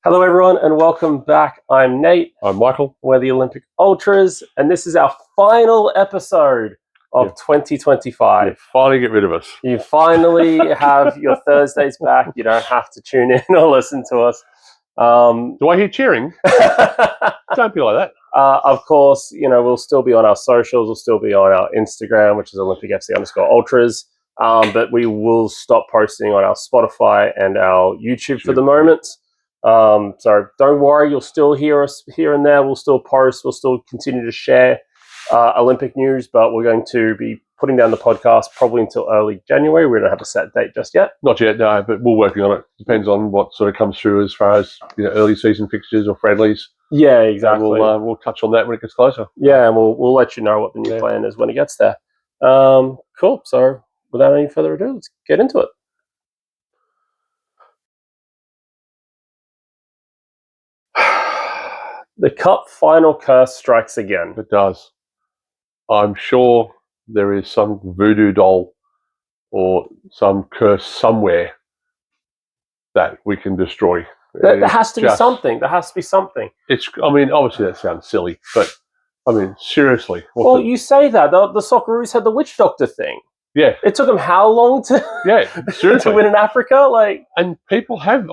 Hello, everyone, and welcome back. I'm Nate. I'm Michael. We're the Olympic Ultras, and this is our final episode of 2025. You finally get rid of us. You finally have your Thursdays back. You don't have to tune in or listen to us. Do I hear cheering? Don't be like that. Of course, we'll still be on our socials. We'll still be on our Instagram, which is OlympicFC_Ultras. But we will stop posting on our Spotify and our YouTube for the moment. So don't worry, you'll still hear us here and there. We'll still post, we'll still continue to share Olympic news, but we're going to be putting down the podcast probably until early January. We don't have a set date just yet. Not yet, no, but we're working on it. Depends on what sort of comes through as far as early season fixtures or friendlies. Yeah, exactly. We'll touch on that when it gets closer. Yeah, and we'll let you know what the new plan is when it gets there. Cool. So without any further ado, let's get into it. The Cup final curse strikes again. It does. I'm sure there is some voodoo doll or some curse somewhere that we can destroy. There has to be something. There has to be something. Obviously that sounds silly, but seriously. Well, you say that. The Socceroos had the witch doctor thing. Yeah. It took them how long to seriously. to win in Africa? And people have,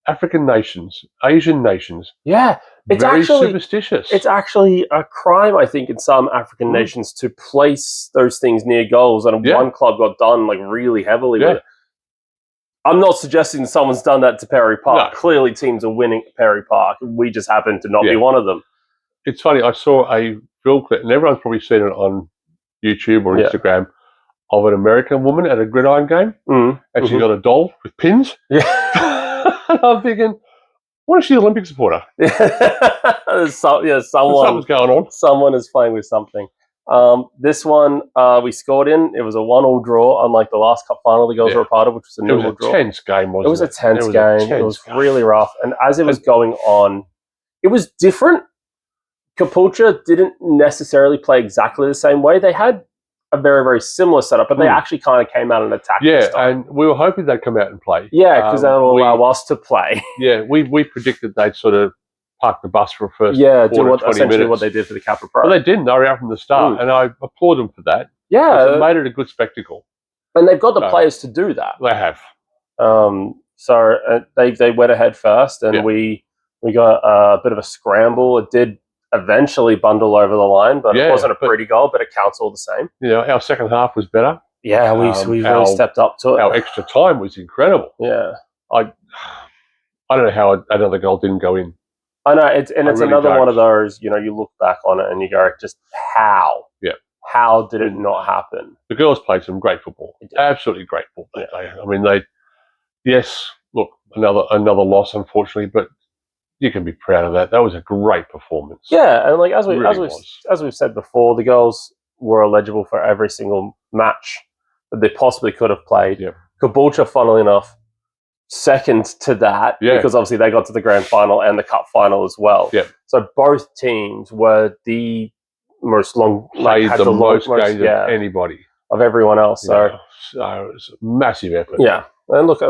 African nations, Asian nations. Yeah. It's very actually superstitious. It's actually a crime, I think, in some African nations to place those things near goals. And one club got done really heavily with it. I'm not suggesting someone's done that to Perry Park. No. Clearly teams are winning at Perry Park. We just happen to not be one of them. It's funny, I saw a film clip, and everyone's probably seen it on YouTube or Instagram, of an American woman at a gridiron game, and she's got a doll with pins. Yeah. And I'm thinking, what is she, an Olympic supporter? Something's going on. Someone is playing with something. This one we scored in. It was a 1-1 draw, unlike the last Cup final the girls were a part of, which was a 0-0 draw. It was a tense game, wasn't it? It was a tense game. It was really rough. And as it was going on, it was different. Capucha didn't necessarily play exactly the same way. They had a very, very similar setup, but they actually kind of came out and attacked. Yeah, and we were hoping they'd come out and play. Yeah, because that'll allow us to play. Yeah, we predicted they'd sort of park the bus for a first do essentially 20 minutes. What they did for the Capra Pro. Well, they didn't. They were out from the start, and I applaud them for that. Yeah. It made it a good spectacle. And they've got the players to do that. They have. So they went ahead first, and we got a bit of a scramble. It did eventually bundle over the line, but it wasn't a pretty goal, but it counts all the same. Our second half was better. Yeah, we really stepped up to it. Our extra time was incredible. Yeah. I don't know how another goal didn't go in. I know, it's really another one of those, you look back on it and you go, just how? Yeah. How did it not happen? The girls played some great football. Absolutely great football. Yeah. Another loss, unfortunately, but you can be proud of that. That was a great performance. Yeah, and as we've said before, the girls were eligible for every single match that they possibly could have played. Yeah. Caboolture, funnily enough, second to that, because obviously they got to the grand final and the cup final as well. Yeah. So both teams were the most long played the most games of anybody of everyone else. So it was a massive effort. Yeah, and look,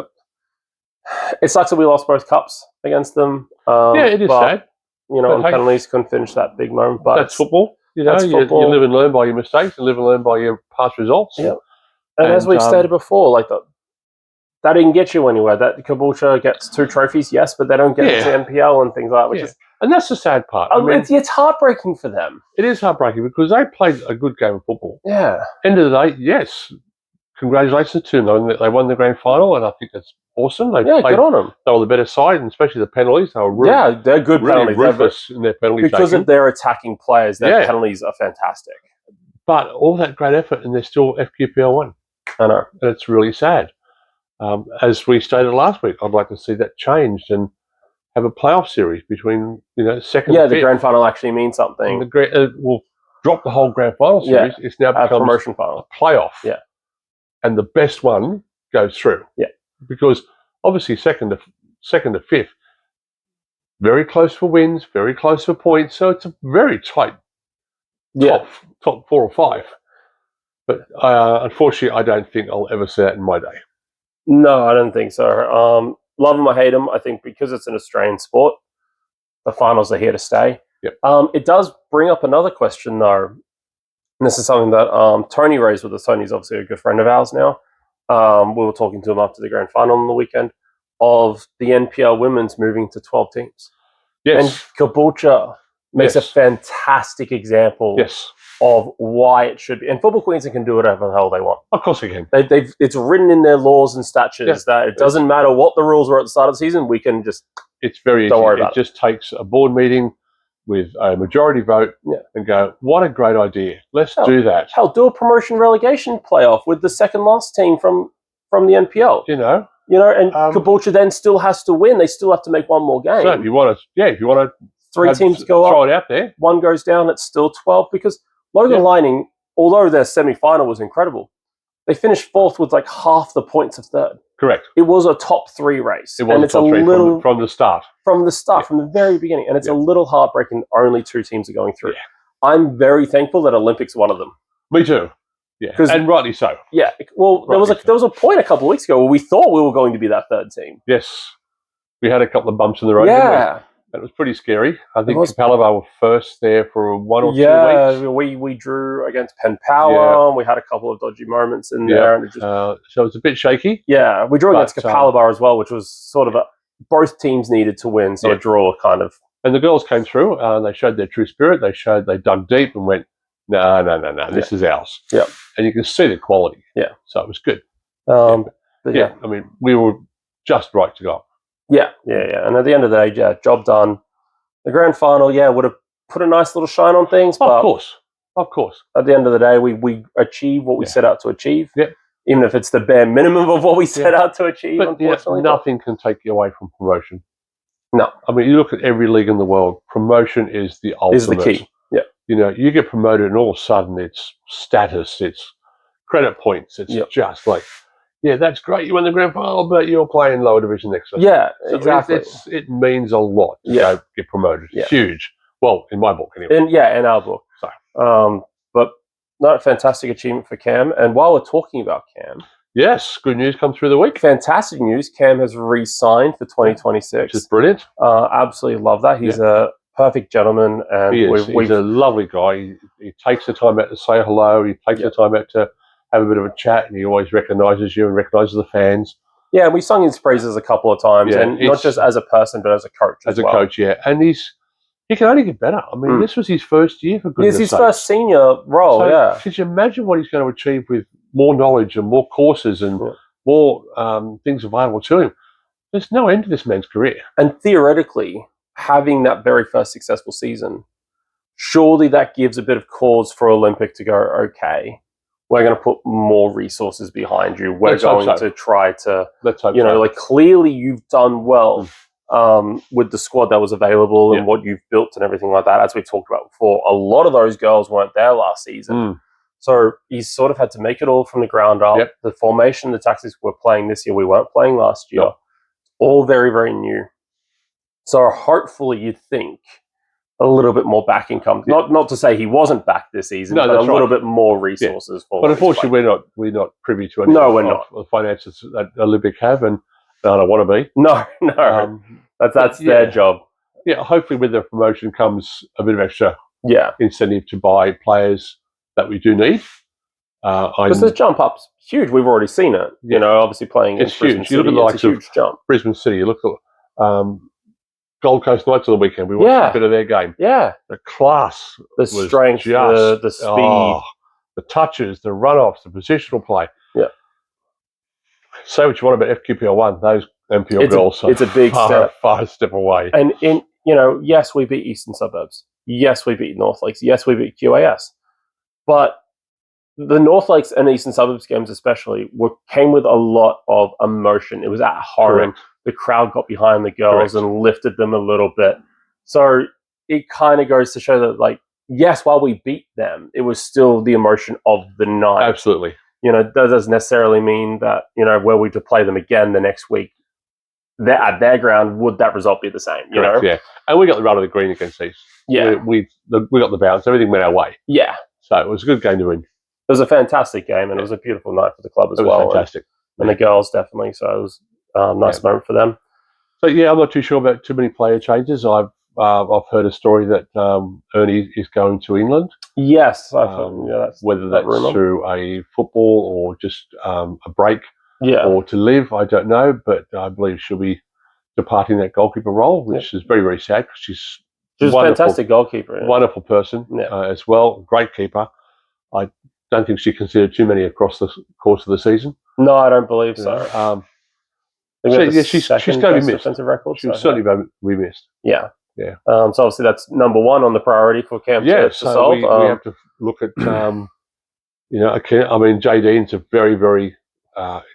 it sucks that we lost both cups against them. It is sad. And penalties couldn't finish that big moment. But that's football. You live and learn by your mistakes, and live and learn by your past results. Yeah. And as we've stated before, that didn't get you anywhere. That Caboolture gets 2 trophies, yes, but they don't get to NPL and things like that, which is... And that's the sad part. It's heartbreaking for them. It is heartbreaking because they played a good game of football. Yeah. End of the day, yes, congratulations to them. They won the grand final, and I think that's awesome. Good on them. They were the better side, and especially the penalties. They were really, they're good really penalties. ruthless in their penalty because taking. of their attacking players, their penalties are fantastic. But all that great effort, and they're still FQPL 1. I know. And it's really sad. As we stated last week, I'd like to see that changed and have a playoff series between second and fifth. The grand final actually means something. We'll drop the whole grand final series. It's now become a promotion final, a playoff. Yeah. And the best one goes through. Yeah. Because obviously second to fifth, very close for wins, very close for points. So it's a very tight top 4 or 5. But unfortunately, I don't think I'll ever see that in my day. No, I don't think so. love them or hate them, I think because it's an Australian sport, the finals are here to stay. Yep. It does bring up another question, though. And this is something that Tony raised with us. Tony's obviously a good friend of ours now. We were talking to him after the grand final on the weekend of the NPL women's moving to 12 teams. Yes. And Caboolture makes a fantastic example of why it should be. And Football Queensland can do whatever the hell they want. Of course they can. It's written in their laws and statutes that it doesn't matter what the rules were at the start of the season. We can just it's very don't easy. worry about it. Just takes a board meeting with a majority vote and go, what a great idea. Let's do that. Hell, do a promotion relegation playoff with the second last team from the NPL. You know, and Caboolture then still has to win. They still have to make one more game. So if you want to, 3 teams go throw up, it out there. 1 goes down. It's still 12 because Logan Lining, although their semi-final was incredible, they finished 4th with like half the points of 3rd. Correct. It was a top 3 race. It was and a top 3 from the start. From the very beginning. And it's a little heartbreaking only 2 teams are going through. Yeah. I'm very thankful that Olympics one of them. Me too. Yeah, and rightly so. Yeah. Well, there was a point a couple of weeks ago where we thought we were going to be that 3rd team. Yes. We had a couple of bumps in the road. Yeah. It was pretty scary. I think Capalaba were first there for 1 or 2 weeks. Yeah, we drew against Penn Power. And we had a couple of dodgy moments in there. And it just, so it's a bit shaky. Yeah, we drew against Capalaba as well, which was sort of both teams needed to win, so a draw kind of. And the girls came through and they showed their true spirit. They dug deep and went, no, this is ours. Yeah. And you can see the quality. Yeah. So it was good. I mean, we were just right to go. Yeah. And at the end of the day, job done. The grand final, would have put a nice little shine on things. But of course. At the end of the day, we achieved what we set out to achieve. Yep. Even if it's the bare minimum of what we set out to achieve, but unfortunately. Nothing can take you away from promotion. No. I mean, you look at every league in the world, promotion is the ultimate. Is the key. Yeah. You know, you get promoted and all of a sudden it's status, it's credit points. It's just like, that's great. You won the grand final, but you're playing lower division next week. Yeah, so exactly. It means a lot to go get promoted. It's huge. Well, in my book, anyway. In our book. So, but no, fantastic achievement for Cam. And while we're talking about Cam, yes, good news come through the week. Fantastic news. Cam has re-signed for 2026. Which is brilliant. Absolutely love that. He's a perfect gentleman, and he is. He's a lovely guy. He takes the time out to say hello. He takes the time out to have a bit of a chat, and he always recognises you and recognises the fans. Yeah, we sung his praises a couple of times, and not just as a person, but as a coach as well. Coach, and he can only get better. I mean, this was his first year, for goodness sake. It's his first senior role, Could you imagine what he's going to achieve with more knowledge and more courses and more things available to him? There's no end to this man's career. And theoretically, having that very first successful season, surely that gives a bit of cause for Olympic to go, okay, we're going to put more resources behind you. We're going to try to, like clearly you've done well with the squad that was available and what you've built and everything like that. As we talked about before, a lot of those girls weren't there last season. So he's sort of had to make it all from the ground up. The formation, the tactics we're playing this year, we weren't playing last year. All very, very new. So hopefully you'd think a little bit more backing comes. Not to say he wasn't back this season, but a little bit more resources for. But unfortunately, we're not privy to any of the finances that Olympic have, and I don't want to be. No, that's their job. Yeah, hopefully with the promotion comes a bit of extra incentive to buy players that we do need. Because the jump up's huge. We've already seen it. You know, obviously playing it's huge. Brisbane You look at the likes of jump. Brisbane City. You look at Gold Coast Knights on the weekend. We watched a bit of their game. Yeah. The class, the strength, the speed, the touches, the run-offs, the positional play. Yeah. Say what you want about FQPL1, those NPL girls it's a big far step away. And yes, we beat Eastern Suburbs. Yes, we beat North Lakes. Yes, we beat QAS. But the North Lakes and Eastern Suburbs games especially came with a lot of emotion. It was at home. Correct. The crowd got behind the girls and lifted them a little bit. So it kind of goes to show that, like, yes, while we beat them, it was still the emotion of the night. Absolutely. That doesn't necessarily mean that, were we to play them again the next week, at their ground, would that result be the same? Correct, yeah. And we got the run of the green against these. Yeah. We got the bounce. Everything went our way. Yeah. So it was a good game to win. It was a fantastic game, and it was a beautiful night for the club as well. Fantastic. And the girls, definitely. So it was a nice moment for them. So yeah, I'm not too sure about too many player changes. I've heard a story that Ernie is going to England. Yes, I've heard, that's whether that that's rumor. through a football or just a break, Yeah, or to live, I don't know. But I believe she'll be departing that goalkeeper role, which is very, very sad because she's a fantastic goalkeeper, wonderful person as well, great keeper. I don't think she considered too many across the course of the season. No, I don't believe so. So yeah, she's going to be missed. Defensive record, she'll certainly be missed. Yeah. Yeah. So obviously that's number one on the priority for camp to solve. We have to look at I mean, Jay Dean's a very, very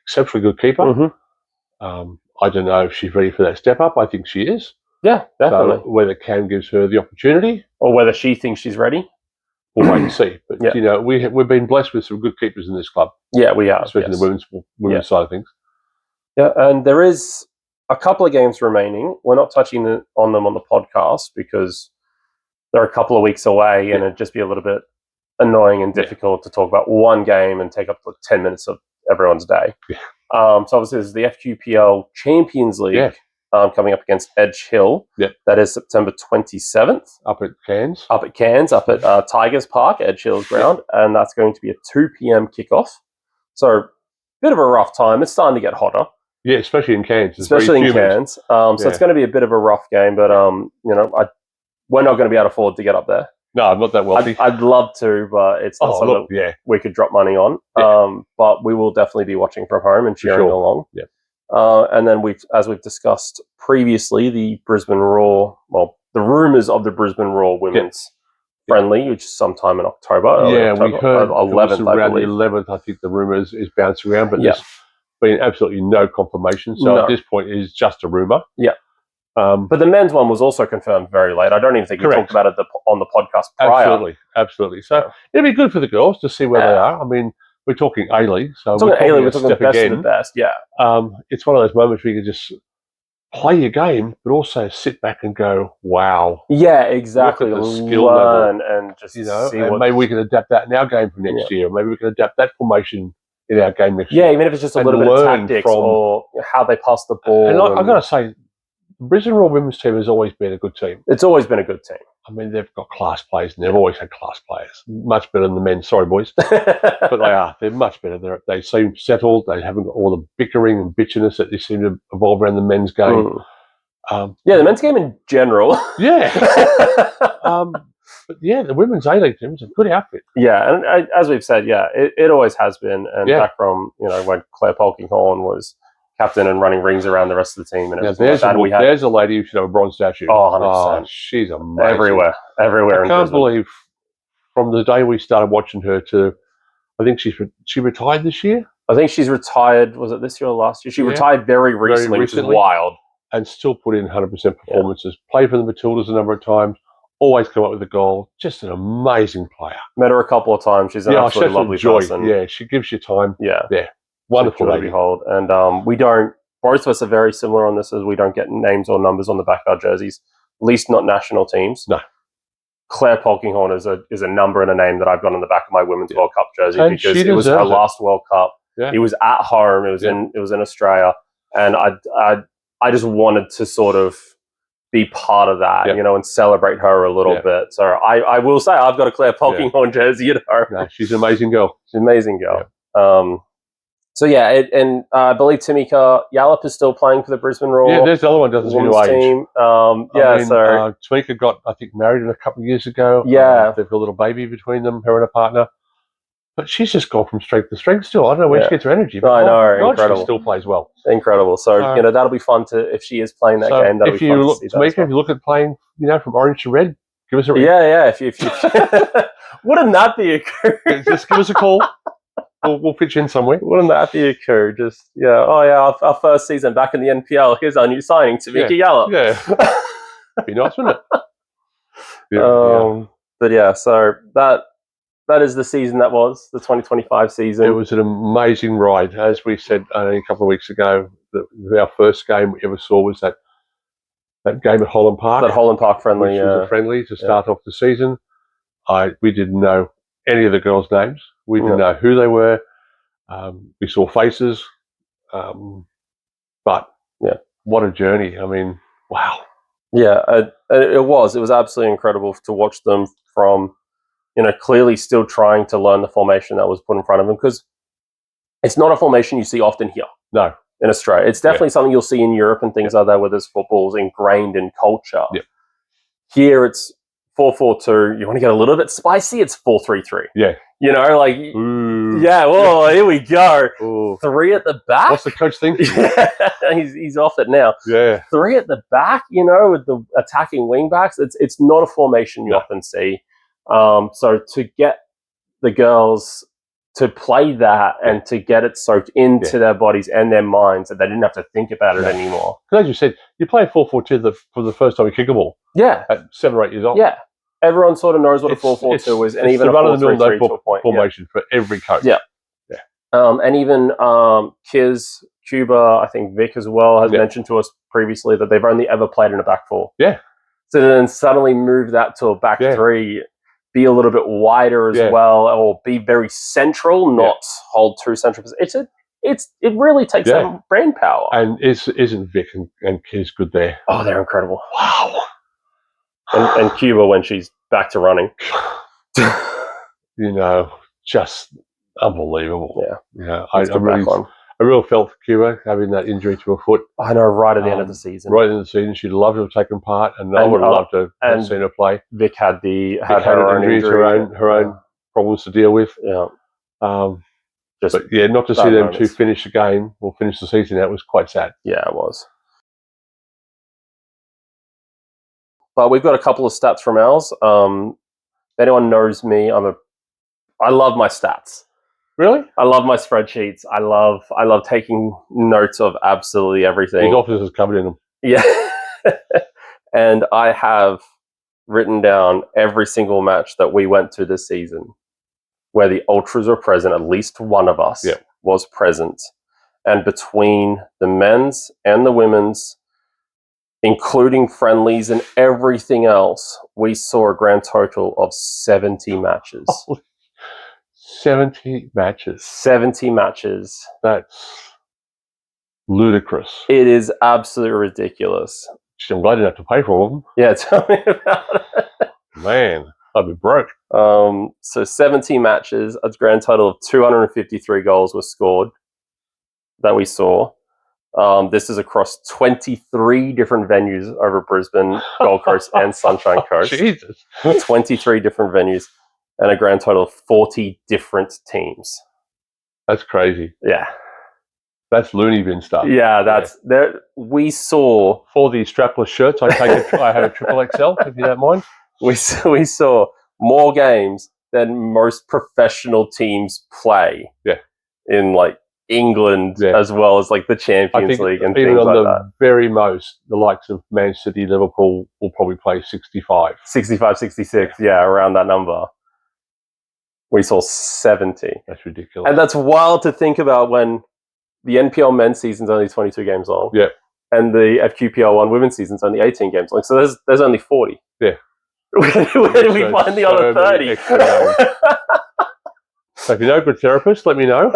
exceptionally good keeper. Mm-hmm. I don't know if she's ready for that step up. I think she is. Yeah, definitely. So whether Cam gives her the opportunity, or whether she thinks she's ready, we'll wait and see. But we've been blessed with some good keepers in this club. Yeah, we are, especially the women's side of things. Yeah, and there is a couple of games remaining. We're not touching on them on the podcast because they're a couple of weeks away, and it'd just be a little bit annoying and difficult to talk about one game and take up 10 minutes of everyone's day. Yeah. So obviously there's the FQPL Champions League coming up against Edge Hill. Yep. That is September 27th. Up at Cairns, at Tigers Park, Edge Hill's ground. And that's going to be a 2 p.m. kickoff. So bit of a rough time. It's starting to get hotter. Yeah, especially in Cairns. Especially in Cairns. So it's going to be a bit of a rough game, but we're not going to be able to afford to get up there. No, I'm not that wealthy. I'd love to, but it's not something we could drop money on. Yeah. But we will definitely be watching from home and cheering along. Yeah. And then as we've discussed previously, the Brisbane Roar, the rumours of the Brisbane Roar women's friendly, which is sometime in October. Yeah, October, we heard 11th, around the 11th. I think the rumours is bouncing around, but there's been absolutely no confirmation. So at this point, it is just a rumour. Yeah. But the men's one was also confirmed very late. I don't even think we talked about it on the podcast prior. Absolutely. So it'd be good for the girls to see where they are. I mean, we're talking A-League. So we're talking the best of the best, yeah. It's one of those moments where you can just play your game, but also sit back and go, wow. Yeah, exactly. Look at the skill level. And just see and maybe we can adapt that in our game for next year. Maybe we can adapt that formation in our game next year. Yeah, even if it's just a little bit of tactics or how they pass the ball. And I've got to say, the Brisbane Roar women's team has always been a good team. It's always been a good team. I mean, they've got class players, and they've always had class players. Much better than the men. Sorry, boys. But they are. They're much better. They seem settled. They haven't got all the bickering and bitchiness that they seem to evolve around the men's game. The men's game in general. Yeah. But yeah, the women's A-League team is a good outfit. Yeah, and as we've said, it always has been. And back from, when Claire Polkinghorn was captain and running rings around the rest of the team. And there's a lady who should have a bronze statue. Oh, 100%. She's amazing. Everywhere. I can't believe from the day we started watching her to, I think she retired this year. I think she's retired, was it this year or last year? She retired very recently, which is wild. And still put in 100% performances. Played for the Matildas a number of times. Always come up with a goal. Just an amazing player. Met her a couple of times. She's an absolutely lovely person. Yeah, she gives you time. Yeah. Wonderful to behold. And both of us are very similar on this, as we don't get names or numbers on the back of our jerseys, at least not national teams. No. Claire Polkinghorn is a number and a name that I've got on the back of my Women's World Cup jersey, because it was her last World Cup. Yeah. It was at home. It was in Australia. And I just wanted to sort of be part of that, and celebrate her a little bit. So I will say I've got a Claire Polkinghorn jersey at home. No, she's an amazing girl. She's an amazing girl. Yeah. I believe Tamika Yallop is still playing for the Brisbane Roar. Yeah, there's the other one doesn't seem to age. Team. Tamika got, I think, married a couple of years ago. Yeah. They've got a little baby between them, her and her partner. But she's just gone from strength to strength still. I don't know where she gets her energy. But I know, incredible. She still plays well. Incredible. So, that'll be fun if she is playing that game. That'll be fun to see that. Tamika, if you look at playing, from orange to red, give us a ring. Yeah. If you wouldn't that be a coup? Just give us a call. We'll pitch in somewhere. Wouldn't that be a coup? Just, our first season back in the NPL. Here's our new signing, Tamika Yallop. Yeah. Be nice, wouldn't it? But so that is the season that was, the 2025 season. It was an amazing ride. As we said a couple of weeks ago, our first game we ever saw was that game at Holland Park. That Holland Park friendly. Which was a friendly to start off the season. We didn't know any of the girls' names. We didn't know who they were. We saw faces. But what a journey. I mean, wow. Yeah, it was absolutely incredible to watch them from, clearly still trying to learn the formation that was put in front of them, because it's not a formation you see often here. No. In Australia. It's definitely something you'll see in Europe and things like that, where there's football's ingrained in culture. Yep. Here it's 4-4-2. You want to get a little bit spicy? It's 4-3-3. Yeah. Ooh. Yeah, well, here we go. Ooh. 3 at the back. What's the coach thinking? he's off it now. Yeah. 3 at the back, with the attacking wing backs. It's not a formation you often see. So to get the girls to play that and to get it soaked into their bodies and their minds, that they didn't have to think about it anymore. As you said, you play 4-4-2 for the first time you kick a ball. Yeah. At 7 or 8 years old. Yeah. Everyone sort of knows what a 4-4-2 is, and even a 4-3-3 to a point. Formation for every coach. Yeah. Yeah. And even Kiz, Cuba, I think Vic as well, has mentioned to us previously that they've only ever played in a back 4. Yeah. So then suddenly move that to a back 3, be a little bit wider as well, or be very central, not hold 2 central positions. It really takes some brain power. And isn't Vic and Kiz good there? Oh, they're incredible. Wow. And Cuba when she's back to running. Just unbelievable. Yeah. I really felt for Cuba having that injury to her foot. I know, right at the end of the season. Right in the season. She'd love to have taken part, and I would have loved to have seen her play. Vic had her own injuries, her own problems to deal with. Yeah. But not to see them two finish the game or finish the season, that was quite sad. Yeah, it was. But we've got a couple of stats from ours. If anyone knows me, I love my stats. Really? I love my spreadsheets. I love taking notes of absolutely everything. His office is covered in them. Yeah. And I have written down every single match that we went to this season where the Ultras were present. At least one of us was present. And between the men's and the women's, including friendlies and everything else, we saw a grand total of 70 matches. 70 matches. 70 matches. That's ludicrous. It is absolutely ridiculous. I'm glad I didn't have to pay for all of them. Yeah, tell me about it. Man, I'd be broke. So 70 matches, a grand total of 253 goals were scored that we saw. This is across 23 different venues over Brisbane, Gold Coast, and Sunshine Coast. Jesus. 23 different venues, and a grand total of 40 different teams. That's crazy. Yeah. That's loony bin stuff. Yeah, there. We saw for the strapless shirts. I had a triple XL. If you don't mind. We saw more games than most professional teams play. Yeah. In England as well as the Champions League and even things on like the that. Very most, the likes of Man City, Liverpool will probably play 65. 65, 66, around that number. We saw 70. That's ridiculous. And that's wild to think about when the NPL men's season's only 22 games long. Yeah. And the FQPL1 women's season's only 18 games long. So there's only 40. Yeah. Where do we find the other 30? So if you know a good therapist, let me know.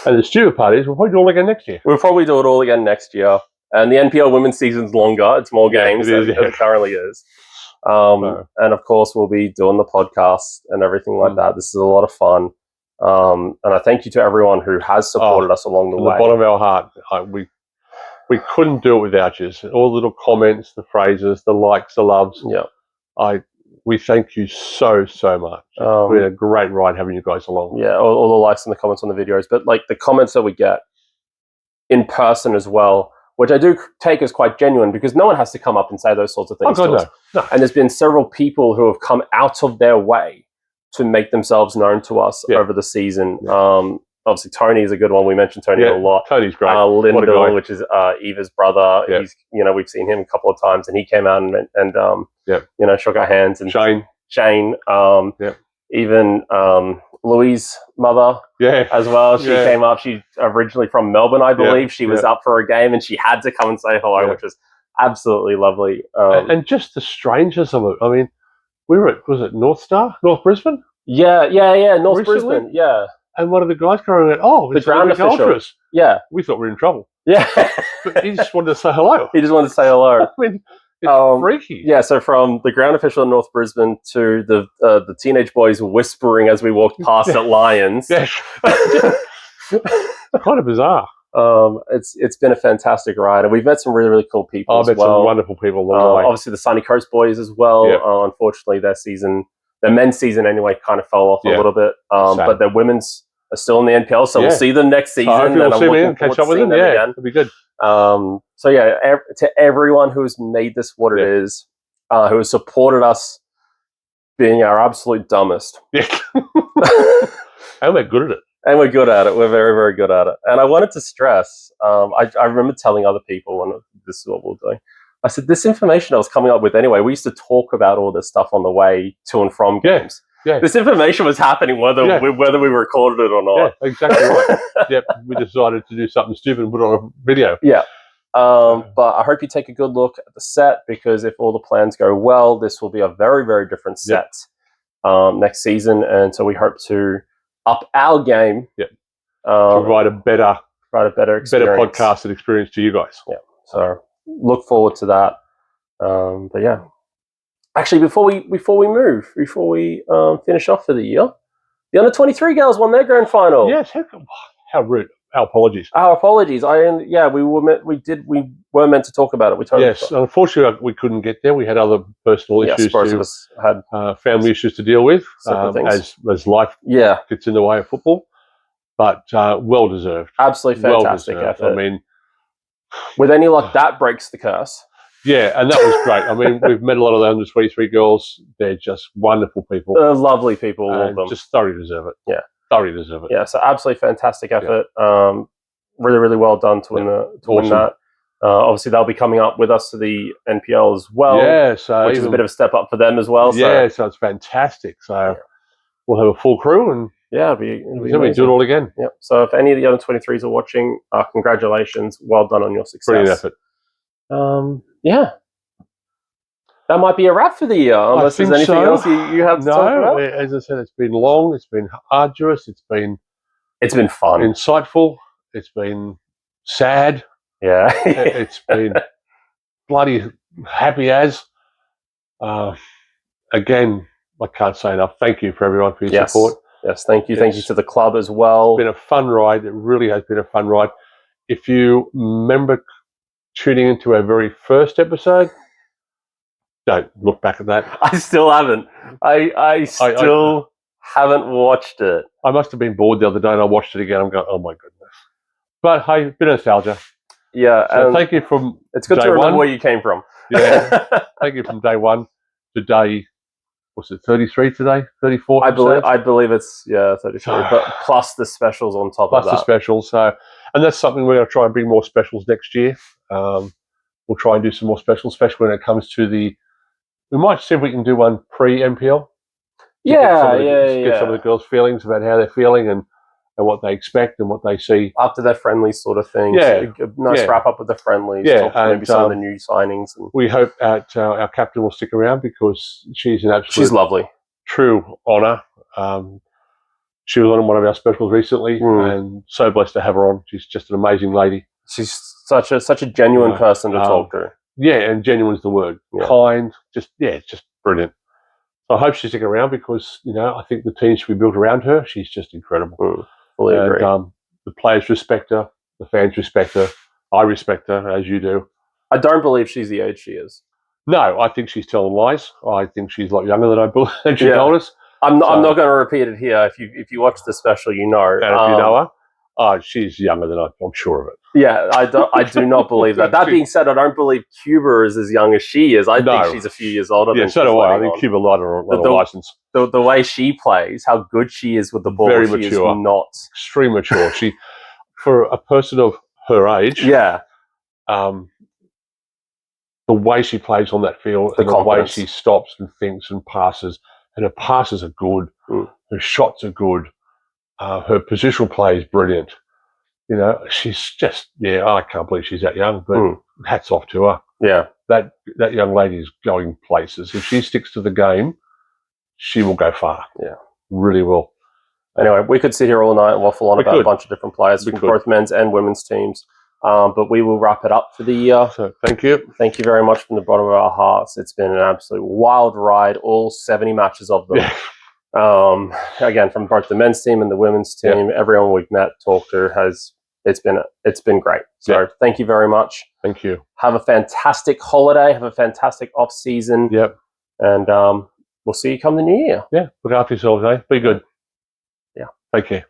And the stupid part is we'll probably do it all again next year. We'll probably do it all again next year. And the NPL women's season's longer. It's more games than it currently is. And of course, we'll be doing the podcast and everything like that. This is a lot of fun. And I thank you to everyone who has supported us along the way. From the bottom of our heart, we couldn't do it without you. All the little comments, the phrases, the likes, the loves. Yeah. We thank you so much. It's been a great ride having you guys along. Yeah, all the likes and the comments on the videos. But the comments that we get in person as well, which I do take as quite genuine, because no one has to come up and say those sorts of things to us. No. And there's been several people who have come out of their way to make themselves known to us over the season. Obviously, Tony is a good one. We mentioned Tony a lot. Tony's great. Lyndall, which is Eva's brother. He's, we've seen him a couple of times, and he came out and shook our hands. And Shane. Even Louise' mother as well. She came up. She's originally from Melbourne, I believe. She was up for a game, and she had to come and say hello, which was absolutely lovely. And just the strangeness of it. I mean, we were at, was it North Brisbane? Yeah, North Brisbane, yeah. And one of the guys going, the ground official. Ultras. Yeah. We thought we were in trouble. Yeah. But he just wanted to say hello. He just wanted to say hello. I mean, it's freaky. Yeah, so from the ground official in North Brisbane to the teenage boys whispering as we walked past at Lions. Yeah. Kind of bizarre. It's been a fantastic ride, and we've met some really, really cool people I've met some wonderful people along the way. Obviously, the Sunny Coast boys as well. Yep. Unfortunately, their men's season anyway, kind of fell off a little bit. But their women's are still in the NPL, so we'll see them next season. And I'm looking catch up with them. Again. It'll be good. So yeah, to everyone who's made this what it is, who has supported us being our absolute dumbest. Yeah. And we're good at it. And we're good at it. We're very, very good at it. And I wanted to stress, I remember telling other people when this is what we're doing, I said, this information I was coming up with anyway, we used to talk about all this stuff on the way to and from games. Yeah. This information was happening whether we recorded it or not. Yeah, exactly right. Yep, we decided to do something stupid and put it on a video. Yeah. But I hope you take a good look at the set, because if all the plans go well, this will be a very, very different set next season. And so we hope to up our game. To provide a better experience. Better podcast and experience to you guys. Yeah. So look forward to that. But yeah. Actually, before we finish off for the year, the under-23 girls won their grand final. Yes, how rude. Our apologies. Our apologies. We were meant to talk about it. We totally forgot. Unfortunately, we couldn't get there. We had other personal issues. Both of us had family issues to deal with, as life gets in the way of football. But well deserved. Absolutely fantastic effort. I mean, with any luck, that breaks the curse. Yeah, and that was great. I mean, we've met a lot of the under-23 girls. They're just wonderful people. Lovely people, all of them. Just thoroughly deserve it. Yeah. Thoroughly deserve it. Yeah, so absolutely fantastic effort. Yeah. Really, really well done to win that. Obviously, they'll be coming up with us to the NPL as well. Yeah, so which is a bit of a step up for them as well. Yeah, so it's fantastic. So we'll have a full crew and it'll be do it all again. Yep. So if any of the under 23s are watching, congratulations. Well done on your success. Brilliant effort. Yeah. That might be a wrap for the year, unless there's anything else you have to talk about. No, as I said, it's been long, it's been arduous, it's been fun, insightful, it's been sad. Yeah. It's been bloody happy as. Again, I can't say enough. Thank you for everyone for your support. Yes, thank you. Thank you to the club as well. It's been a fun ride. It really has been a fun ride. If you remember tuning into our very first episode, don't look back at that. I still haven't. I still haven't watched it. I must have been bored the other day and I watched it again. I'm going, oh my goodness. But hey, a bit of nostalgia. Yeah. So thank you from It's good to remember where you came from. Yeah. Thank you from day one to day, what's it, 33 today? 34? I believe it's 33, but plus the specials on top of that. Plus the specials. So, and that's something we're going to try and bring more specials next year. We'll try and do some more specials, especially when it comes to we might see if we can do one pre-MPL. Get some of the girls' feelings about how they're feeling and what they expect and what they see. After their friendlies sort of thing. Yeah. A nice wrap up with the friendlies. Yeah. And maybe some of the new signings. And we hope that our captain will stick around because she's an absolute... She's lovely. True honour. She was on one of our specials recently and so blessed to have her on. She's just an amazing lady. She's such a genuine person to talk to. Yeah, and genuine is the word. Yeah. Kind, just brilliant. So I hope she's sticking around because, I think the team should be built around her. She's just incredible. Fully agree. The players respect her. The fans respect her. I respect her, as you do. I don't believe she's the age she is. No, I think she's telling lies. I think she's a lot younger than she told us. I'm not going to repeat it here. If you watch the special, you know. And if you know her, she's younger than I'm sure of it. Yeah, I do not believe that. That being said, I don't believe Cuba is as young as she is. I think she's a few years older. Yeah, so do I. I think Cuba lied on a license. The way she plays, how good she is with the ball, very mature. Is not extremely mature. She, for a person of her age, the way she plays on that field, the way she stops and thinks and passes, and her passes are good. Her shots are good. Her positional play is brilliant. She's just, I can't believe she's that young, but hats off to her. Yeah. That young lady is going places. If she sticks to the game, she will go far. Yeah. Really will. Anyway, we could sit here all night and waffle on about a bunch of different players from both men's and women's teams. But we will wrap it up for the year. So thank you. Thank you very much from the bottom of our hearts. It's been an absolute wild ride, all 70 matches of them. Yeah. Again, from both the men's team and the women's team, everyone we've met, talked to it's been great. So thank you very much. Thank you. Have a fantastic holiday. Have a fantastic off season. Yep. And we'll see you come the new year. Yeah. Look after yourselves, eh? Be good. Yeah. Take care.